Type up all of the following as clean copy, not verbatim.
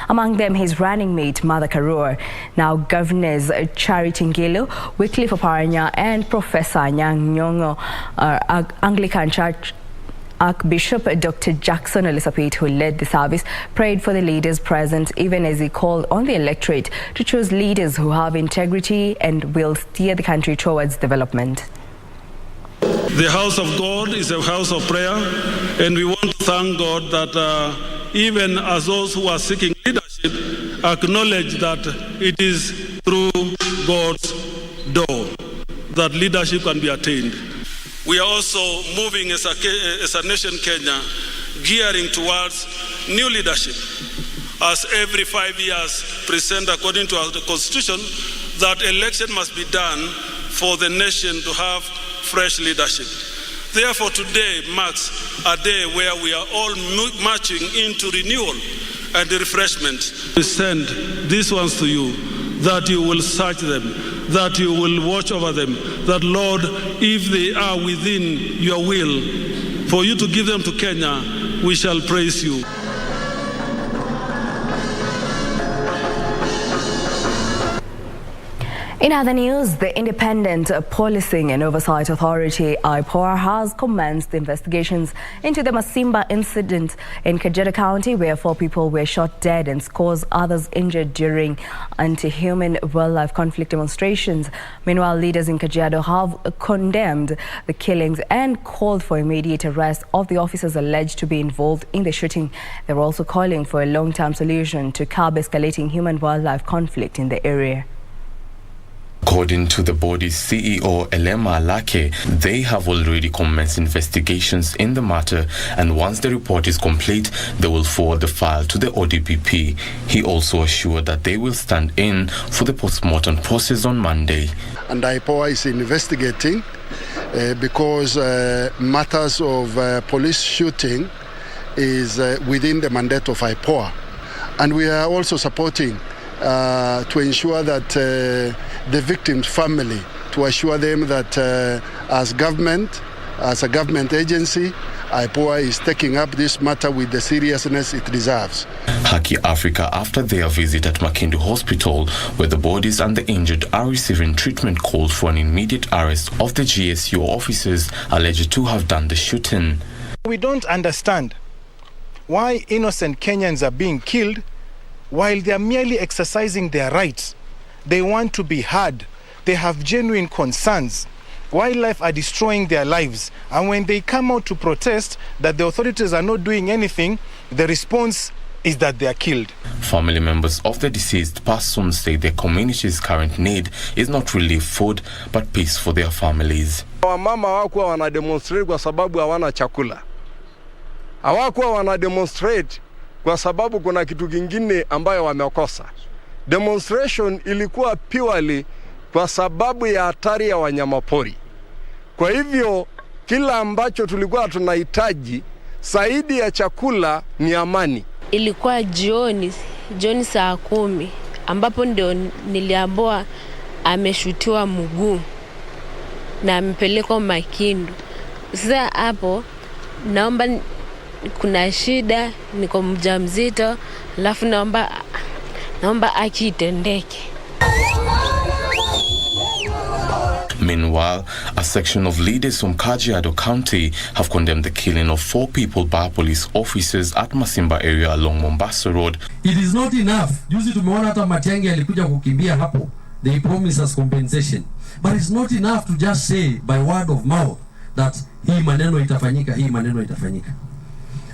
Among them, his running mate, Mother Karua. Now, Governors Charity Ngilu, Wycliffe Oparanya, and Professor Anyang' Nyong'o, Anglican Church Archbishop Dr. Jackson Elizabeth, who led the service, prayed for the leaders present, even as he called on the electorate to choose leaders who have integrity and will steer the country towards development. The house of God is a house of prayer, and we want to thank God that even as those who are seeking leadership acknowledge that it is through God's door that leadership can be attained. We are also moving as a nation, Kenya, gearing towards new leadership. As every 5 years present according to our constitution, that election must be done for the nation to have fresh leadership. Therefore, today marks a day where we are all marching into renewal and refreshment. We send these ones to you, that you will search them, that you will watch over them, that, Lord, if they are within your will, for you to give them to Kenya, we shall praise you. In other news, the Independent Policing and Oversight Authority, IPOA, has commenced investigations into the Masimba incident in Kajiado County, where 4 people were shot dead and scores others injured during anti-human wildlife conflict demonstrations. Meanwhile, leaders in Kajiado have condemned the killings and called for immediate arrest of the officers alleged to be involved in the shooting. They're also calling for a long-term solution to curb escalating human-wildlife conflict in the area. According to the body's CEO, Elema Alake, they have already commenced investigations in the matter, and once the report is complete, they will forward the file to the ODPP. He also assured that they will stand in for the post-mortem process on Monday. And IPOA is investigating because matters of police shooting is within the mandate of IPOA. And we are also supporting to ensure that the victim's family, to assure them that as a government agency, IPOA is taking up this matter with the seriousness it deserves. Jacky Africa, after their visit at Makindi Hospital, where the bodies and the injured are receiving treatment, called for an immediate arrest of the GSU officers alleged to have done the shooting. We don't understand why innocent Kenyans are being killed while they are merely exercising their rights. They want to be heard. They have genuine concerns. Wildlife are destroying their lives. And when they come out to protest that the authorities are not doing anything, the response is that they are killed. Family members of the deceased persons say their community's current need is not relief food, but peace for their families. Wamama hawakuwa wana demonstrate kwa sababu hawana chakula. Hawakuwa wana demonstrate kwa sababu kuna kitu kingine ambayo wamekosa. Demonstration ilikuwa purely kwa sababu ya hatari ya wanyamapori. Kwa hivyo kila ambacho tulikuwa tunahitaji zaidi ya chakula ni amani. Ilikuwa jioni saa 10 ambapo ndio niliambiwa ameshutiwa mguu na amepelekwa Makindu. Sasa hapo naomba, kuna shida, niko mjamzito, alafu naomba akitendeke. Meanwhile, a section of leaders from Kajiado County have condemned the killing of 4 people by police officers at Masimba area along Mombasa Road. It is not enough. Juzi tumeona hata Matiang'i alikuja kukimbia hapo. They promise us compensation. But it's not enough to just say by word of mouth that hii maneno itafanyika.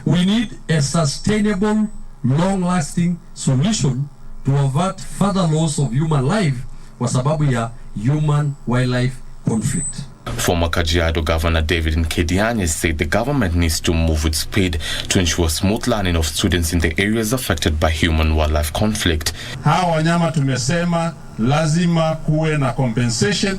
We need a sustainable, long-lasting solution to avert further loss of human life kwa sababu ya human-wildlife conflict. Former Kajiado Governor David Nkedianye said the government needs to move with speed to ensure smooth learning of students in the areas affected by human-wildlife conflict. Hawa wanyama tumesema lazima kuwe na compensation,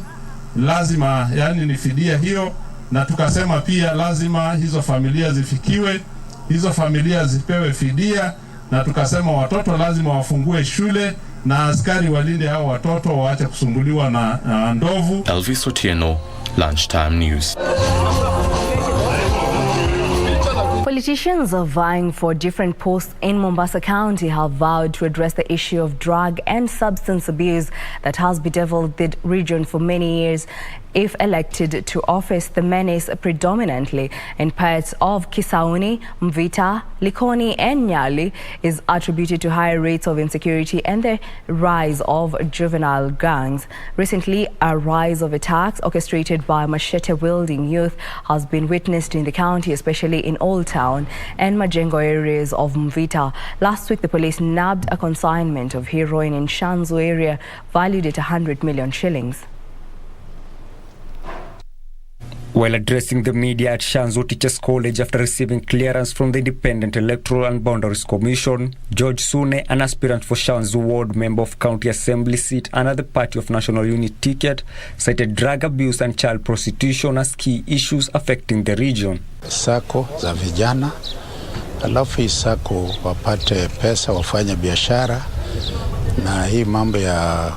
lazima yani ni fidia hiyo, na tukasema pia lazima hizo familia zifikiwe, hizo familia zipewe fidia, na tukasema watoto lazima wafungue shule na askari walinde hao watoto waache kusumbuliwa na ndovu. Elvis Otieno, Lunchtime News. Politicians are vying for different posts in Mombasa County have vowed to address the issue of drug and substance abuse that has bedeviled the region for many years. If elected to office, the menace predominantly in parts of Kisauni, Mvita, Likoni and Nyali is attributed to higher rates of insecurity and the rise of juvenile gangs. Recently, a rise of attacks orchestrated by machete-wielding youth has been witnessed in the county, especially in Old Town and Majengo areas of Mvita. Last week, the police nabbed a consignment of heroin in Shanzu area valued at 100 million shillings. While addressing the media at Shanzu Teachers College after receiving clearance from the Independent Electoral and Boundaries Commission, George Sune, an aspirant for Shanzu Ward member of County Assembly seat under the Party of National Unity ticket, cited drug abuse and child prostitution as key issues affecting the region. Sako za vijana, alafu sako wapate pesa wafanye biashara, na hii mambo ya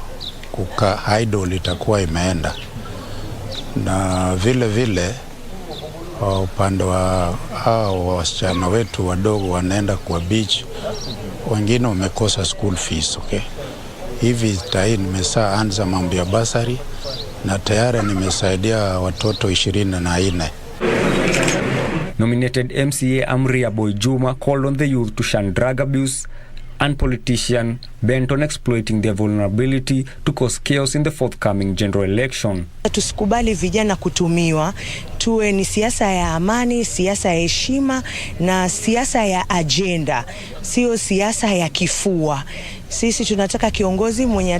kukaa idle itakuwa imeenda. Na vile upande wa hao wasichana wetu wadogo wanaenda kwa beach, wengine wamekosa school fees, okay? Hivi tayari nimeshaanza mambo ya basari na tayari nimesaidia watoto 24. Nominated MCA Amria Boy Juma called on the youth to shun drug abuse and politician bent on exploiting their vulnerability to cause chaos in the forthcoming general election. Tusikubali vijana kutumiwa, tuwe ni siasa ya amani, siasa ya heshima na siasa ya agenda, sio siasa ya kifua. Sisi tunataka kiongozi mwenye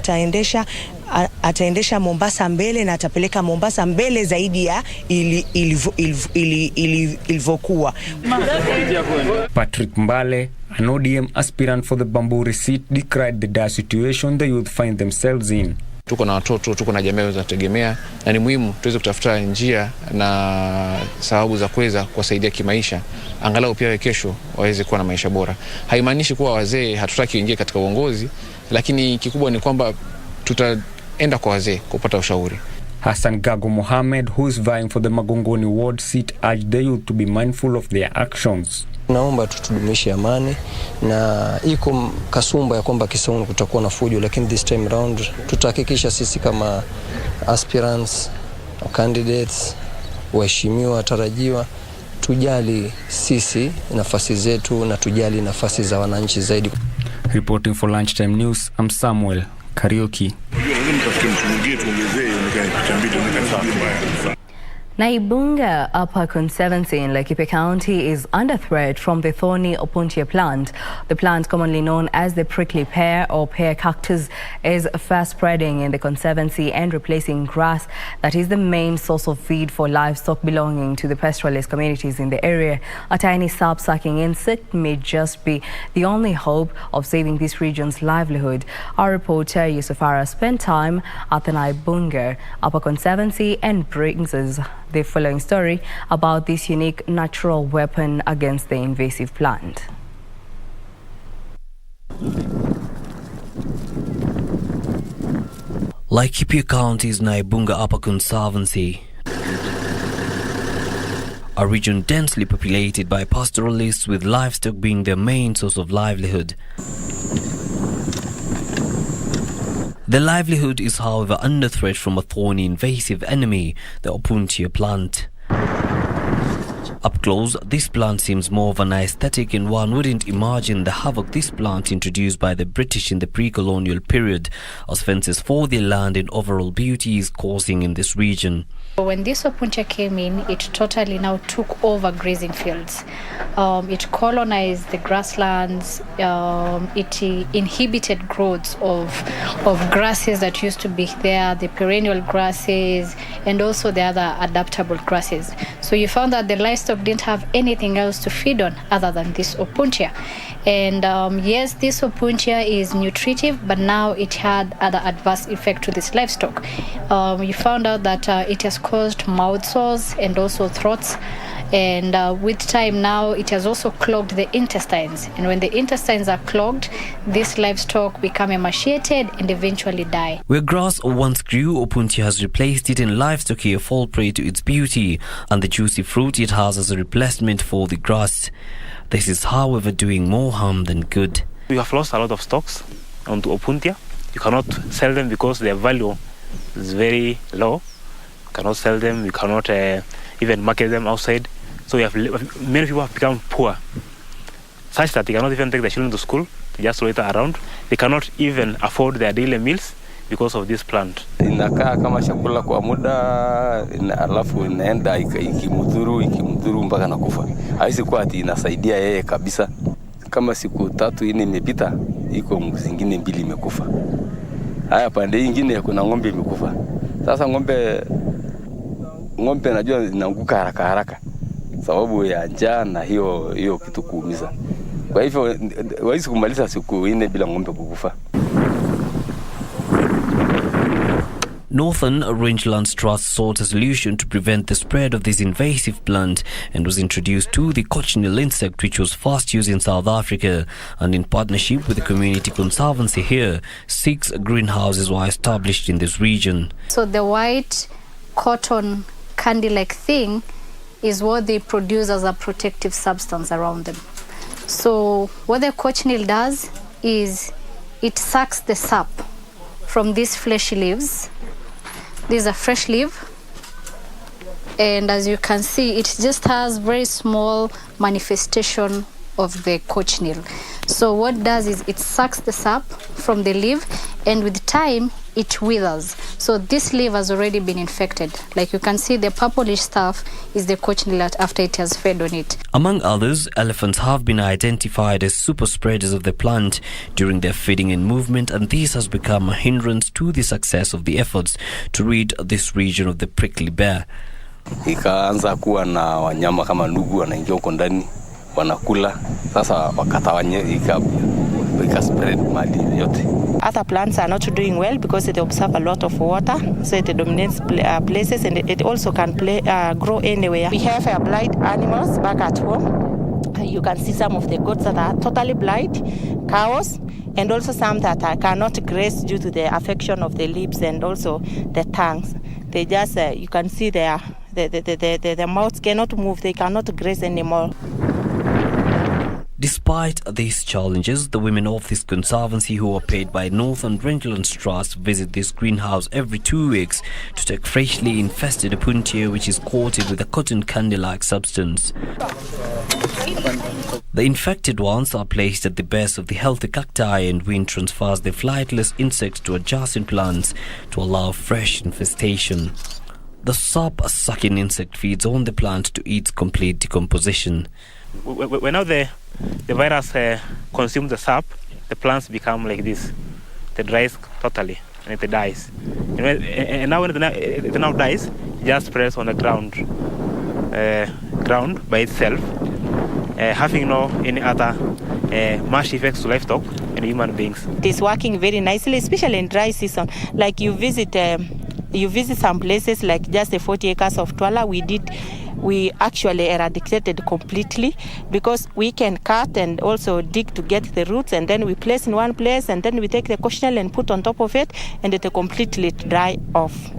ataendesha Mombasa mbele na atapeleka Mombasa mbele zaidi ya ilivyokuwa. Patrick Mbale, an ODM aspirant for the Bamburi seat, decried the dire situation the youth find themselves in. Tuko na watoto, tuko na jamii zinategemea, na ni muhimu tuweze kutafuta njia na sababu za kuweza kuwasaidia kimaisha, angalau pia kesho waweze kuwa na maisha bora. Haimaanishi kuwa wazee hatutaki ingie katika uongozi, lakini kikubwa ni kwamba tutaenda kwa wazee kupata ushauri. Hassan Gago Mohammed, who is vying for the Magongoni ward seat, urged the youth to be mindful of their actions. Naomba tutudumishe amani, na iko kasumba ya kwamba Kisauni kutakuwa na fujo, lakini this time round tutahakikisha sisi kama aspirants, candidates, waheshimiwa, tarajiwa, tujali sisi nafasi zetu na tujali nafasi za wananchi zaidi. Reporting for Lunchtime News, I'm Samuel Karaoke. Naibunga Upper Conservancy in Laikipia County is under threat from the thorny Opuntia plant. The plant, commonly known as the prickly pear or pear cactus, is fast spreading in the conservancy and replacing grass that is the main source of feed for livestock belonging to the pastoralist communities in the area. A tiny sap-sucking insect may just be the only hope of saving this region's livelihood. Our reporter Yusufara spent time at the Naibunga Upper Conservancy and brings us the following story about this unique natural weapon against the invasive plant. Laikipia County's Naibunga Upper Conservancy, a region densely populated by pastoralists with livestock being their main source of livelihood. Their livelihood is, however, under threat from a thorny invasive enemy, the Opuntia plant. Up close, this plant seems more of an aesthetic, and one wouldn't imagine the havoc this plant introduced by the British in the pre-colonial period as fences for their land and overall beauty is causing in this region. When this Opuntia came in, it totally now took over grazing fields. It colonized the grasslands. It inhibited growth of grasses that used to be there, the perennial grasses, and also the other adaptable grasses. So you found that the livestock didn't have anything else to feed on other than this Opuntia. And yes, this Opuntia is nutritive, but now it had other adverse effects to this livestock. You found out that it has caused mouth sores and also throats, And with time now, it has also clogged the intestines. And when the intestines are clogged, this livestock become emaciated and eventually die. Where grass once grew, Opuntia has replaced it, and livestock here fall prey to its beauty and the juicy fruit it has as a replacement for the grass. This is, however, doing more harm than good. We have lost a lot of stocks onto Opuntia. You cannot sell them because their value is very low. You cannot sell them. You cannot even market them outside. So many people have become poor, such that they cannot even take their children to school. They just loiter around. They cannot even afford their daily meals because of this plant. Inakaa kama chakula kwa muda, alafu inaenda ikimdhuru mpaka nakufa. Haisi kuwa ati inasaidia yeye kabisa. Kama siku 3 imepita, iko zingine 2 imekufa. Haya pande nyingine kuna ng'ombe imekufa. Sasa ng'ombe najua zinaanguka haraka sababu ya njaa na hiyo kitu kuumiza. Kwa hivyo hawezi kumaliza siku 4 bila ng'ombe kukufa. Northern Rangelands Trust sought a solution to prevent the spread of this invasive plant and was introduced to the cochineal insect, which was first used in South Africa. And in partnership with the community conservancy here, 6 greenhouses were established in this region. So the white cotton candy-like thing is what they produce as a protective substance around them. So what the cochineal does is it sucks the sap from these fleshy leaves. These are fresh leaf, and as you can see, it just has very small manifestation of the cochineal. So what it does is it sucks the sap from the leaf, and with time it withers. So this leaf has already been infected. Like you can see, the purplish stuff is the cochineal after it has fed on it. Among others, elephants have been identified as super spreaders of the plant during their feeding and movement, and this has become a hindrance to the success of the efforts to rid this region of the prickly bear. Ikaanza kuwa na wanyama kama ndugu wanaingia huko ndani wanakula, sasa wakatawanya spread mali yote. Other plants are not doing well because they observe a lot of water, so it dominates places, and it also can grow anywhere. We have blind animals back at home. You can see some of the goats that are totally blind, cows, and also some that cannot graze due to the affection of the lips and also the tongues. They just, you can see their mouths cannot move, they cannot graze anymore. Despite these challenges, the women of this conservancy, who are paid by Northern Rangelands Trust, visit this greenhouse every 2 weeks to take freshly infested Opuntia, which is coated with a cotton candy-like substance. The infected ones are placed at the base of the healthy cacti, and wind transfers the flightless insects to adjacent plants to allow fresh infestation. The sap-sucking insect feeds on the plant to its complete decomposition. When now the virus consumes the sap, the plants become like this. They dries totally and it dies. And now when it now dies, it just spreads on the ground by itself, having no any other much effects to livestock and human beings. It is working very nicely, especially in dry season. Like you visit some places like just the 40 acres of Twala, we actually eradicated completely because we can cut and also dig to get the roots, and then we place in one place, and then we take the cochineal and put on top of it, and it completely dry off.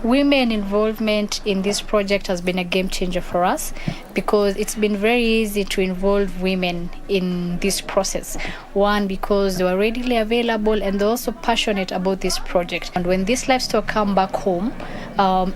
Women involvement in this project has been a game changer for us because it's been very easy to involve women in this process. One, because they were readily available and they're also passionate about this project. And when these livestock come back home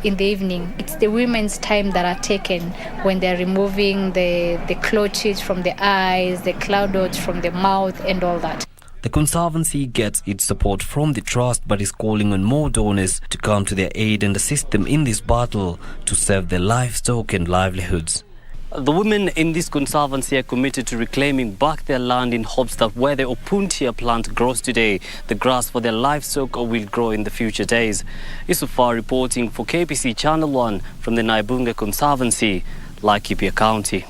in the evening, it's the women's time that are taken when they're removing the clotches from the eyes, the cloud dots from the mouth and all that. The Conservancy gets its support from the Trust but is calling on more donors to come to their aid and assist them in this battle to save their livestock and livelihoods. The women in this Conservancy are committed to reclaiming back their land in hopes that where the Opuntia plant grows today, the grass for their livestock will grow in the future days. Isufar reporting for KBC Channel 1 from the Naibunga Conservancy, Laikipia County.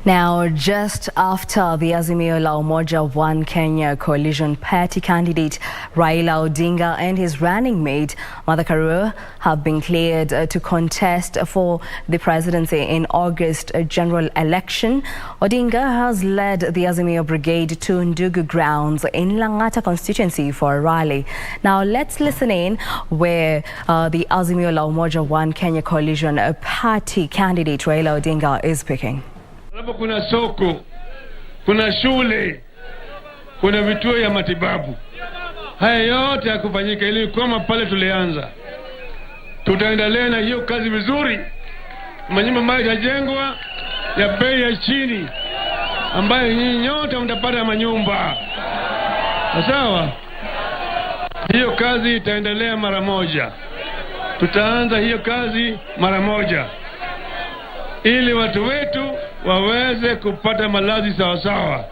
Now, just after the Azimio la Umoja One Kenya coalition party candidate Raila Odinga and his running mate Martha Karua have been cleared to contest for the presidency in August general election, Odinga has led the Azimio brigade to Ndugu grounds in Langata constituency for a rally. Now, let's listen in where the Azimio la Umoja One Kenya coalition party candidate Raila Odinga is speaking. Kuna soko, kuna shule, kuna vituo ya matibabu. Haya yote yakufanyika ili kama pale tulianza. Tutaendelea na hiyo kazi vizuri. Manyumba ambayo yatajengwa ya bei ya chini ambayo nyinyi nyote mtapata manyumba. Sawa? Hiyo kazi itaendelea mara moja. Tutaanza hiyo kazi mara moja, ili watu wetu waweze kupata malazi sawa sawa.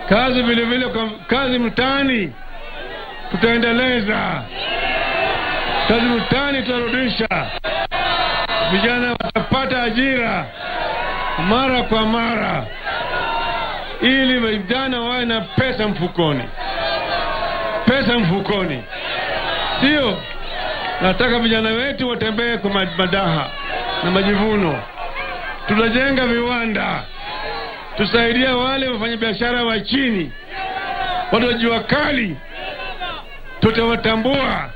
Kazi vile vile, kazi mtaani tutaendeleza. Kazi mtaani tutarudisha. Vijana watapata ajira mara kwa mara, ili vijana wawe na pesa mfukoni. Pesa mfukoni. Sio, nataka vijana wetu watembee kwa madaha na majivuno. Tutajenga viwanda, tusaidia wale wafanyabiashara wa chini, watu wa jua kali, tutawatambua,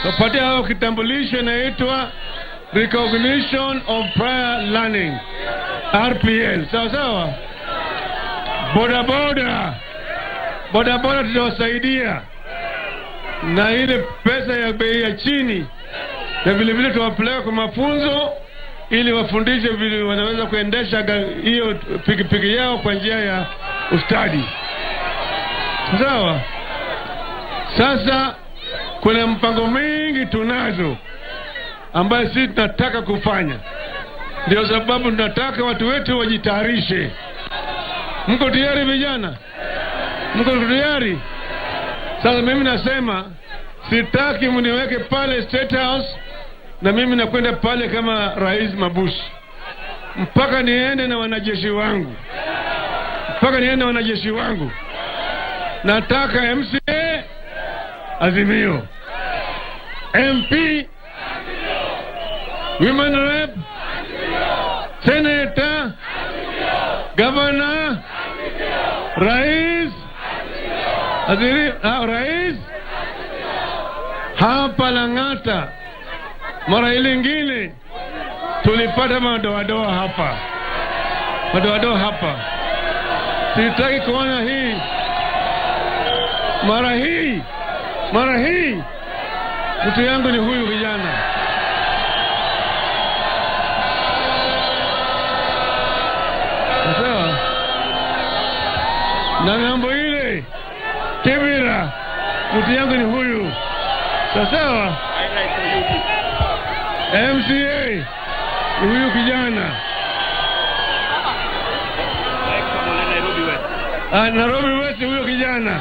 tupate hao kitambulisho inaitwa Recognition of Prior Learning, RPL. Sawa sawa. Bodaboda tutawasaidia na ile pesa ya bei ya chini, na vile vile tuwapeleka kwa mafunzo ili wafundishe vile wanaweza kuendesha hiyo pikipiki yao kwa njia ya ustadi. Sawa. Sasa kuna mpango mingi tunazo ambayo sisi tunataka kufanya. Ndio sababu tunataka watu wetu wajitayarishe. Mko tayari vijana? Mko tayari? Sasa mimi nasema sitaki mniweke pale State House na mimi nakwenda pale kama Rais Mabushi. Mpaka niende na wanajeshi wangu. Nataka MCA Azimio, MP Women Rep, Senator, Governor, Rais Rais hapa Langata. Mara ile ingine tulipata madoadoa hapa. Sitaki kuona hii. Mara hii mtu yangu ni huyu vijana. Sawa. Na ngambo ile Kibira mtu yangu ni huyu. Sawa. MCA ni huyu kijana. Nairobi West huyo kijana.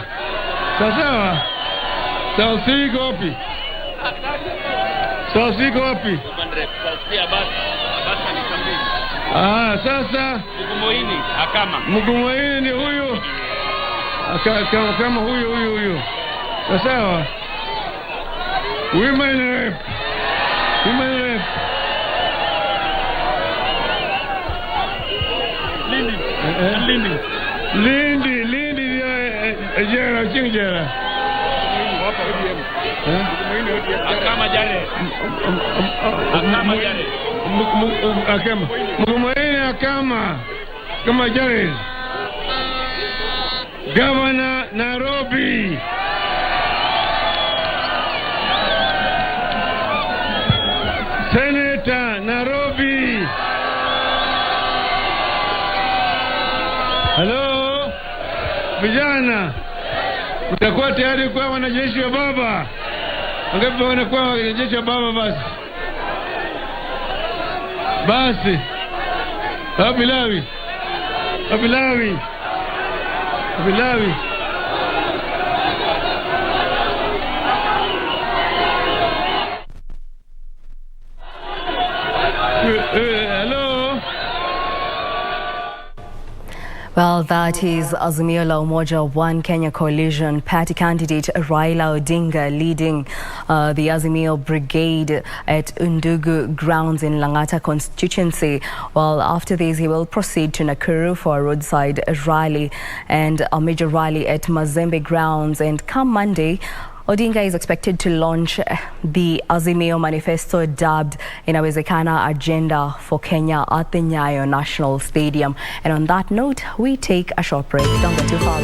Sawa. South C iko wapi? Sasa Mugumoini ni huyu. Kama huyu. Sawa. Women Rep. Lindi jera. Kama jare. Governor Nairobi. Senator Nairobi. Hello, vijana, mtakuwa tayari kwa wanajeshi wa baba? Wangapi wanakuwa wanajeshi wa baba? Basi Abilawi. Hello. Well, that is Azimio la Umoja One Kenya Coalition party candidate Raila Odinga leading the Azimio Brigade at Undugu grounds in Langata constituency. Well, after this, he will proceed to Nakuru for a roadside rally and a major rally at Masimba grounds. And come Monday, Odinga is expected to launch the Azimio manifesto dubbed Inawezekana Agenda for Kenya at the Nyayo National Stadium. And on that note, we take a short break. Don't go too far,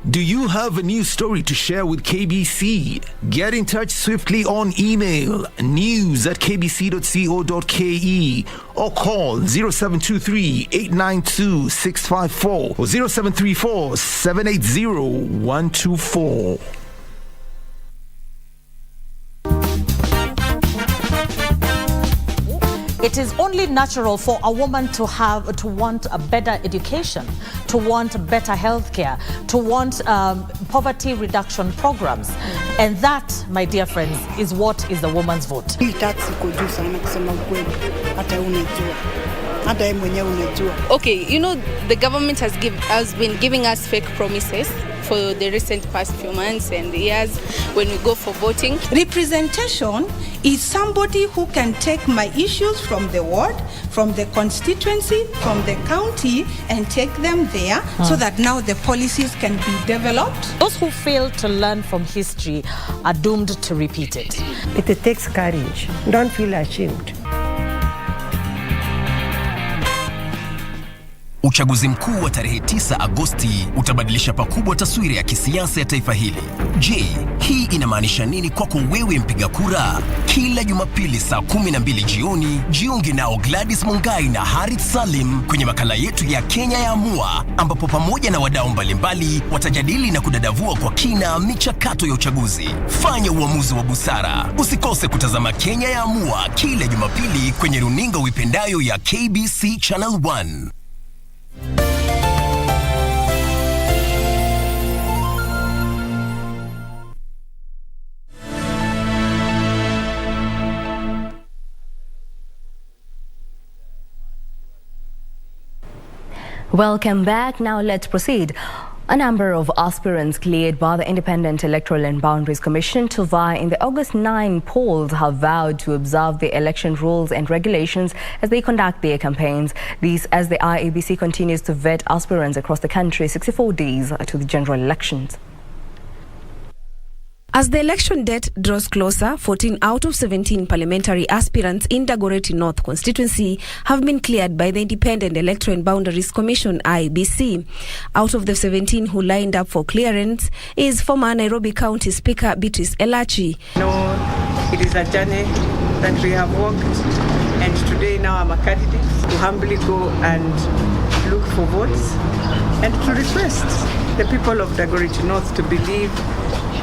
Do you have a news story to share with KBC? Get in touch swiftly on email news@kbc.co.ke or call 0723 892 654 or 0734 780 124. It is only natural for a woman to want a better education, to want better healthcare, to want poverty reduction programs. And that, my dear friends, is what is the woman's vote. Okay, you know, the government has been giving us fake promises for the recent past few months and years when we go for voting. Representation is somebody who can take my issues from the ward, from the constituency, from the county, and take them there so that now the policies can be developed. Those who fail to learn from history are doomed to repeat it. It takes courage. Don't feel ashamed. Uchaguzi mkuu wa tarehe 9 Agosti utabadilisha pakubwa taswira ya kisiasa ya taifa hili. Je, hii inamaanisha nini kwako wewe mpiga kura? Kila Jumapili saa 12 jioni, jiunge nao Gladys Mungai na Harith Salim kwenye makala yetu ya Kenya ya Amua, ambapo pamoja na wadau mbalimbali watajadili na kudadavua kwa kina michakato ya uchaguzi. Fanya uamuzi wa busara. Usikose kutazama Kenya ya Amua kila Jumapili kwenye runinga uipendayo ya KBC Channel 1. Welcome back. Now let's proceed. A number of aspirants cleared by the Independent Electoral and Boundaries Commission to vie in the August 9 polls have vowed to observe the election rules and regulations as they conduct their campaigns. This as the IEBC continues to vet aspirants across the country 64 days to the general elections. As the election date draws closer, 14 out of 17 parliamentary aspirants in Dagoretti North constituency have been cleared by the Independent Electoral and Boundaries Commission, IEBC. Out of the 17 who lined up for clearance is former Nairobi County Speaker Beatrice Elachi. It is a journey that we have walked, and today now I'm a candidate to humbly go and look for votes and to request the people of Dagoretti North to believe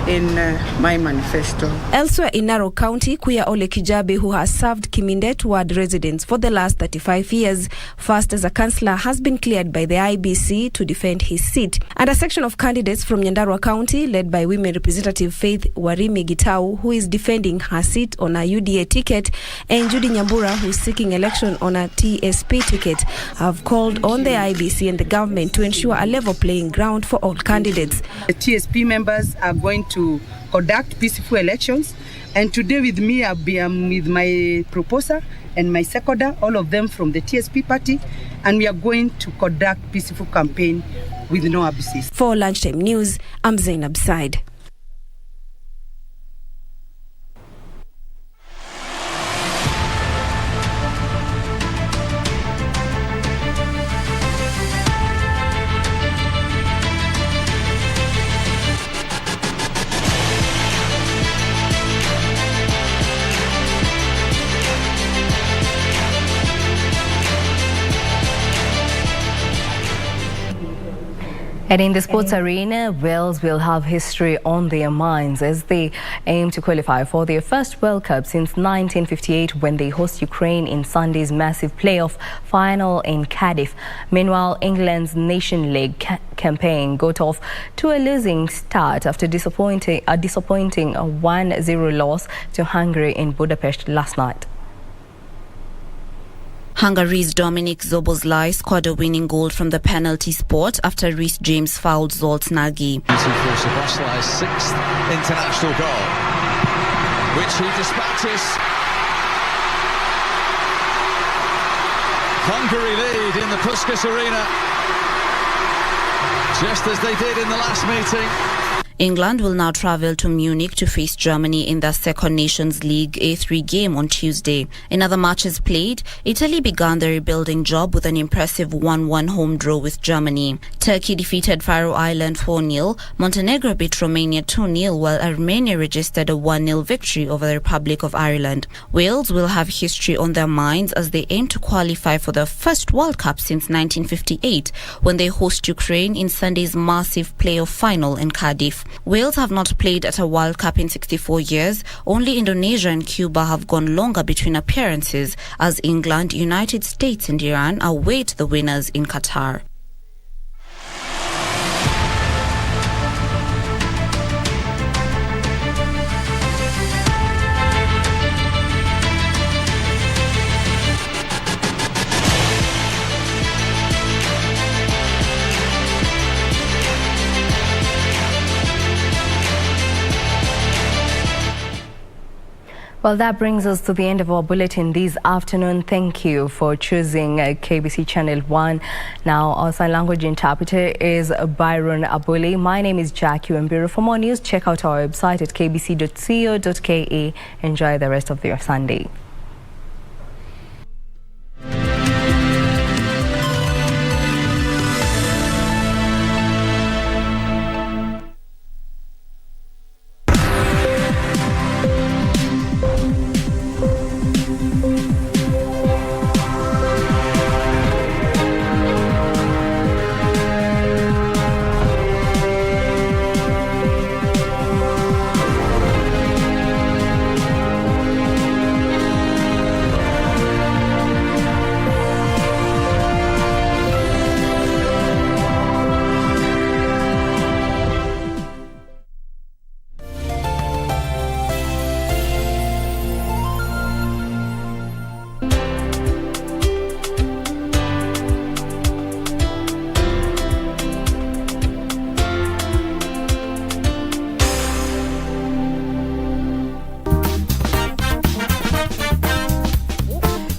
in my manifesto. Elsewhere in Narok County, Kuya Ole Kijabe, who has served Kimindet ward residents for the last 35 years, first as a councillor, has been cleared by the IEBC to defend his seat. And a section of candidates from Nyandarua County, led by Women Representative Faith Warimi Gitau, who is defending her seat on a UDA ticket, and Judy Nyambura, who is seeking election on a TSP ticket, have called on the IEBC and the government to ensure a level playing ground for all candidates. The TSP members are going to conduct peaceful elections, and today with me I'll be with my proposer and my seconder, all of them from the TSP party, and we are going to conduct peaceful campaign with no abuses. For Lunchtime News, I'm Zainab Said. And in the sports arena, Wales will have history on their minds as they aim to qualify for their first World Cup since 1958 when they host Ukraine in Sunday's massive playoff final in Cardiff. Meanwhile, England's Nation League campaign got off to a losing start after a disappointing 1-0 loss to Hungary in Budapest last night. Hungary's Dominik Szoboszlai scored a winning goal from the penalty spot after Reece James fouled Zsolt Nagy. For Szoboszlai's sixth international goal, which he dispatches. Hungary lead in the Puskás Arena, just as they did in the last meeting. England will now travel to Munich to face Germany in their second Nations League A3 game on Tuesday. In other matches played, Italy began the rebuilding job with an impressive 1-1 home draw with Germany. Turkey defeated Faroe Island 4-0, Montenegro beat Romania 2-0, while Armenia registered a 1-0 victory over the Republic of Ireland. Wales will have history on their minds as they aim to qualify for their first World Cup since 1958 when they host Ukraine in Sunday's massive playoff final in Cardiff. Wales have not played at a World Cup in 64 years. Only Indonesia and Cuba have gone longer between appearances, as England, United States and Iran await the winners in Qatar. Well, that brings us to the end of our bulletin this afternoon. Thank you for choosing KBC Channel 1. Now, our sign language interpreter is Byron Abuli. My name is Jacky Wambiru. For more news, check out our website at kbc.co.ke. Enjoy the rest of your Sunday.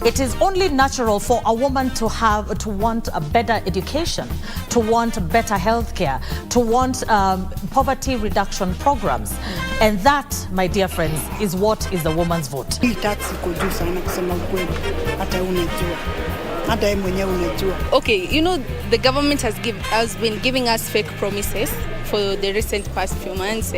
It is only natural for a woman to want a better education, to want better healthcare, to want poverty reduction programs. And that, my dear friends, is what is the woman's vote. Okay, you know, the government has been giving us fake promises for the recent past few months.